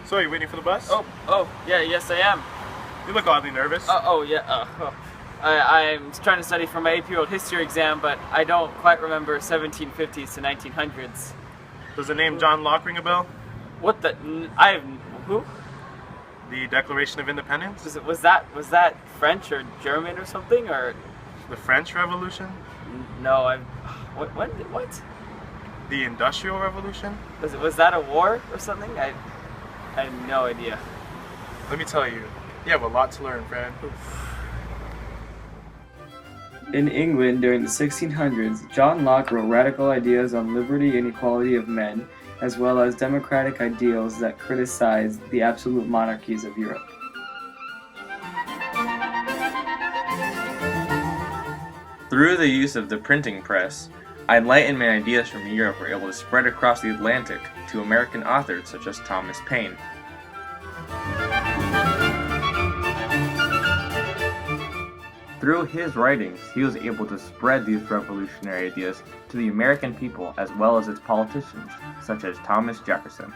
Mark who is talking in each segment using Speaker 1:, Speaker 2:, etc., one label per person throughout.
Speaker 1: So, are you waiting for the bus?
Speaker 2: Yeah, yes I am.
Speaker 1: You look oddly nervous.
Speaker 2: I'm trying to study for my APWH history exam, but I don't quite remember 1750s to 1900s.
Speaker 1: Does the name John Locke ring a bell?
Speaker 2: What the? Who?
Speaker 1: The Declaration of Independence?
Speaker 2: Was that French or German or something, or?
Speaker 1: The French Revolution?
Speaker 2: No, what?
Speaker 1: The Industrial Revolution?
Speaker 2: Was that a war or something? I have no idea.
Speaker 1: Let me tell you, you have a lot to learn, friend.
Speaker 3: In England during the 1600s, John Locke wrote radical ideas on liberty and equality of men, as well as democratic ideals that criticized the absolute monarchies of Europe.
Speaker 4: Through the use of the printing press, Enlightenment ideas from Europe were able to spread across the Atlantic to American authors such as Thomas Paine. Through his writings, he was able to spread these revolutionary ideas to the American people as well as its politicians, such as Thomas Jefferson.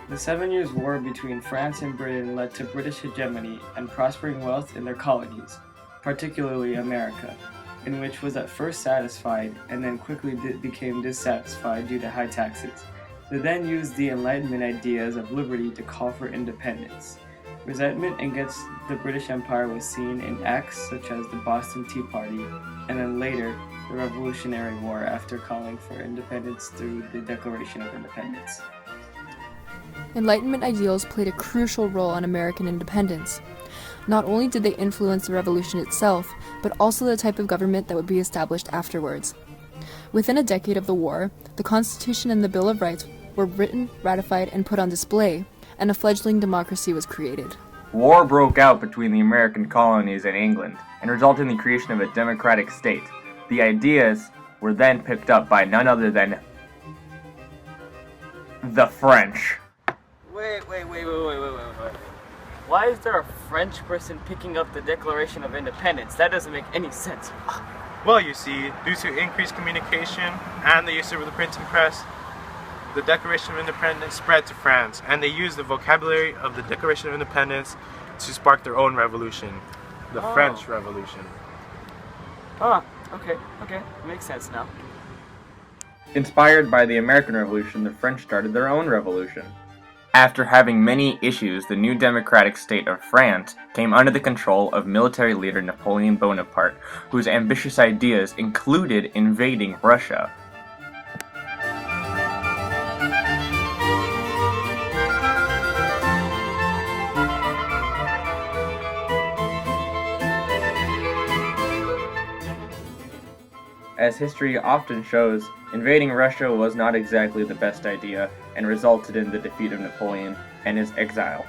Speaker 3: The 7 Years' War between France and Britain led to British hegemony and prospering wealth in their colonies, particularly America, in which was at first satisfied and then quickly became dissatisfied due to high taxes. They then used the Enlightenment ideas of liberty to call for independence. Resentment against the British Empire was seen in acts such as the Boston Tea Party, and then later the Revolutionary War after calling for independence through the Declaration of Independence.
Speaker 5: Enlightenment ideals played a crucial role in American independence. Not only did they influence the revolution itself, but also the type of government that would be established afterwards. Within a decade of the war, the Constitution and the Bill of Rights were written, ratified, and put on display, and a fledgling democracy was created.
Speaker 4: War broke out between the American colonies and England, and resulted in the creation of a democratic state. The ideas were then picked up by none other than the French.
Speaker 2: Wait. Why is there a French person picking up the Declaration of Independence? That doesn't make any sense.
Speaker 1: Well, you see, due to increased communication and the use of the printing press, the Declaration of Independence spread to France, and they used the vocabulary of the Declaration of Independence to spark their own revolution, the French Revolution.
Speaker 2: Okay, makes sense now.
Speaker 4: Inspired by the American Revolution, the French started their own revolution. After having many issues, the new democratic state of France came under the control of military leader Napoleon Bonaparte, whose ambitious ideas included invading Russia. As history often shows, invading Russia was not exactly the best idea and resulted in the defeat of Napoleon and his exile.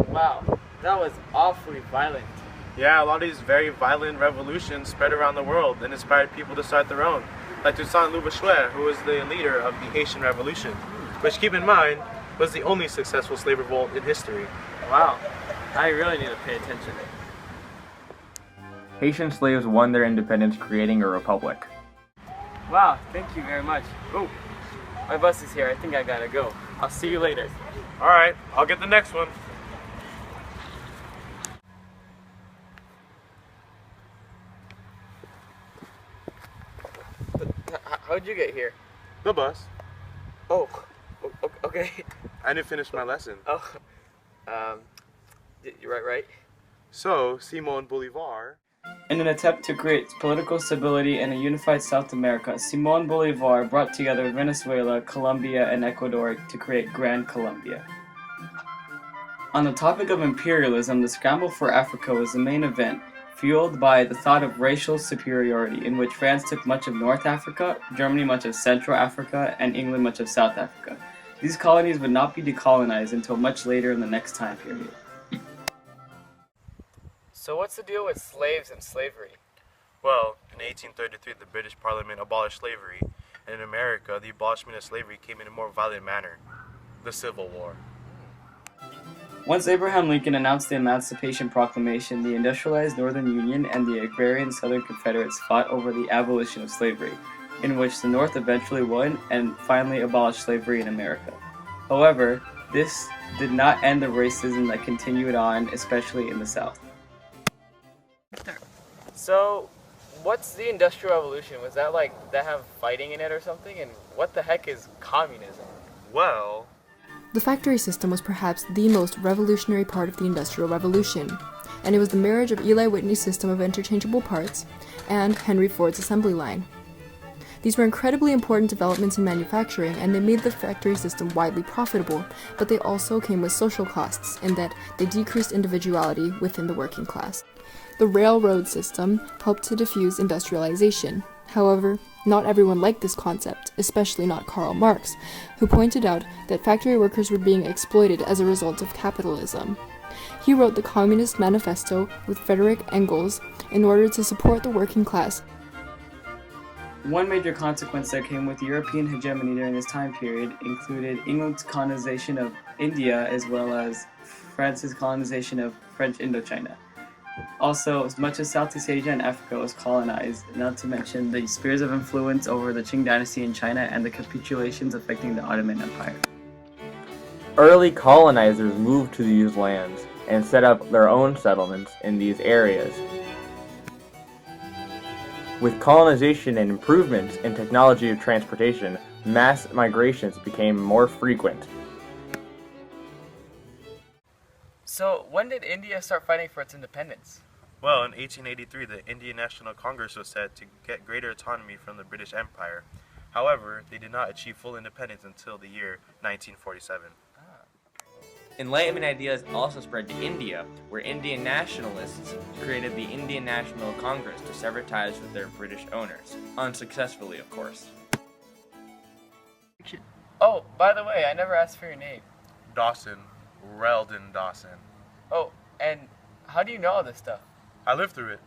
Speaker 2: Wow, that was awfully violent.
Speaker 1: Yeah, a lot of these very violent revolutions spread around the world and inspired people to start their own, like Toussaint Louverture, who was the leader of the Haitian Revolution, which, keep in mind, was the only successful slave revolt in history.
Speaker 2: Wow, I really need to pay attention.
Speaker 4: Haitian slaves won their independence, creating a republic.
Speaker 2: Wow, thank you very much. Oh, my bus is here. I think I gotta go. I'll see you later.
Speaker 1: Alright, I'll get the next one.
Speaker 2: How'd you get here?
Speaker 1: The bus.
Speaker 2: Oh, okay.
Speaker 1: I didn't finish my lesson.
Speaker 2: You're right.
Speaker 1: So, Simon Bolivar...
Speaker 3: In an attempt to create political stability and a unified South America, Simón Bolívar brought together Venezuela, Colombia, and Ecuador to create Gran Colombia. On the topic of imperialism, the scramble for Africa was the main event, fueled by the thought of racial superiority, in which France took much of North Africa, Germany much of Central Africa, and England much of South Africa. These colonies would not be decolonized until much later in the next time period.
Speaker 2: So what's the deal with slaves and slavery?
Speaker 1: Well, in 1833, the British Parliament abolished slavery, and in America, the abolishment of slavery came in a more violent manner, the Civil War.
Speaker 3: Once Abraham Lincoln announced the Emancipation Proclamation, the industrialized Northern Union and the agrarian Southern Confederates fought over the abolition of slavery. in which the North eventually won and finally abolished slavery in America. However, this did not end the racism that continued on, especially in the South.
Speaker 2: So, what's the Industrial Revolution? Was that like, that have fighting in it or something? And what the heck is communism?
Speaker 1: Well,
Speaker 5: The factory system was perhaps the most revolutionary part of the Industrial Revolution, and it was the marriage of Eli Whitney's system of interchangeable parts and Henry Ford's assembly line. These were incredibly important developments in manufacturing, and they made the factory system widely profitable, but they also came with social costs in that they decreased individuality within the working class. The railroad system helped to diffuse industrialization. However, not everyone liked this concept, especially not Karl Marx, who pointed out that factory workers were being exploited as a result of capitalism. He wrote the Communist Manifesto with Friedrich Engels in order to support the working class.
Speaker 3: One major consequence that came with European hegemony during this time period included England's colonization of India as well as France's colonization of French Indochina. Also, as much as Southeast Asia and Africa was colonized, not to mention the spheres of influence over the Qing dynasty in China and the capitulations affecting the Ottoman Empire.
Speaker 4: Early colonizers moved to these lands and set up their own settlements in these areas. With colonization and improvements in technology of transportation, mass migrations became more frequent.
Speaker 2: So, when did India start fighting for its independence?
Speaker 1: Well, in 1883, the Indian National Congress was set to get greater autonomy from the British Empire. However, they did not achieve full independence until the year 1947.
Speaker 4: Enlightenment ideas also spread to India, where Indian nationalists created the Indian National Congress to sever ties with their British owners. Unsuccessfully, of course.
Speaker 2: Oh, by the way, I never asked for your name.
Speaker 1: Dawson, Reldon Dawson.
Speaker 2: Oh, and how do you know all this stuff?
Speaker 1: I lived through it.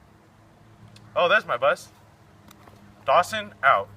Speaker 1: Oh, there's my bus. Dawson, out.